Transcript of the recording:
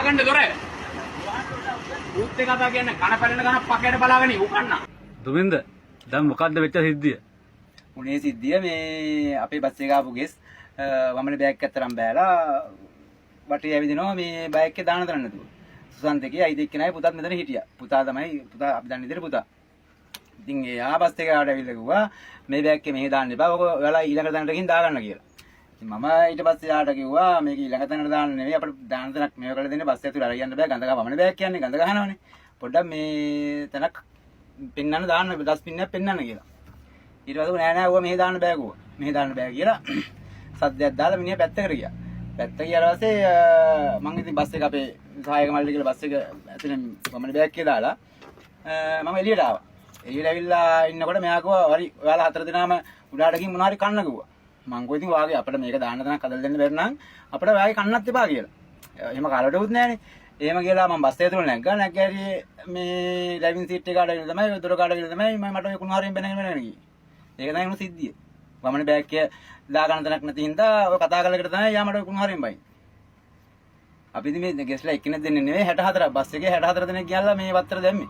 වහගන්න දොර. ඌත් එක කතා කියන්නේ කන පැලෙන ගහක් පකයට බලාගෙන උකන්න. දුමින්ද දැන් මොකද්ද වෙච්ච සිද්ධිය? උනේ සිද්ධිය මේ අපේ බස් එක ආපු ගෙස් වමනේ බෑග් එකතරම් බෑලා වටේ ඇවිදිනවා මේ බෑග් එකේ දාන තරන්න නැතුව. සුසන්ත එකේ අයිති එක්කෙනායි පුතාත් මෙතන හිටියා. පුතා අපි දන්නේ ඉතින් පුතා. ඉතින් ඒ ආපස් එක ආවට ඇවිල්ලා කිව්වා මේ බෑග් එකේ මෙහෙ දාන්න එපා. ඔක ඔයාලා ඊළඟ තැනට ගිහින් දාගන්න කියලා. ඉතින් මම ඊට පස්සේ ආට කිව්වා මේක ඊළඟ තැනට දාන්න නෙවෙයි අපිට දාන තැනක් මේව කරලා දෙන්න බස් ඇතුළේ අරගෙන යන්න බෑ. ගඳ ගහ වමනේ බෑග් කියන්නේ ගඳ ගහනවනේ. පොඩ්ඩක් මේ තැනක් පෙන්නන්න දාන්න ඩස්බින් එකක් පෙන්නන්න කියලා. ඊට පස්සේ නෑ නෑ ඌව මෙහෙ දාන්න බෑ කිව්වා. මෙහෙ දාන්න බෑ කියලා සද්දයක් දාලා මිනිහා පැත්තකට ගියා. පැත්ත ගියාට පස්සේ මම ඉතින් බස් එක අපේ සහායක මල්ලි කියලා බස් එක ඇතුලේ වමනේ බෑග් එකේ දාලා මම එළියට ආවා. එළියට ඇවිල්ලා ඉන්නකොට මෙයා කිව්වා හරි ඔයාලා හතර දෙනාම උඩාට ගිහින් මොනවා හරි කන්න කිව්වා. මං කිව්වා ඉතින් වාගේ අපිට මේක දාන්න තැනක් හදලා දෙන්න බැරි නම් අපිට වාගේ කන්නත් එපා කියලා. එහෙම කාලවලට උත් නෑනේ. එහෙම කියලා මම බස් එකේ තුල නැග්ගා. නැග්ගාරි මේ ඩ්‍රයිවිං සීට් එක කාඩ විල තමයි දොර කාඩ විල තමයි මට ඔය කුණු හරියෙන් බැනගෙන ගියේ. ඒක තමයි උණු සිද්ධිය. වමනේ බෑග් එක දා ගන්න තැනක් නැති හින්දා ඔය කතා කරලකට තමයි යා මට ඔය කුණු හරියෙන් බයි. අපි ඉතින් මේ ගෙස්ලා එක්කෙනෙක් දෙන්නේ නෙවෙයි 64 බස් එකේ 64 දෙනෙක් ගියලා මේ වත්තර දැම්මේ.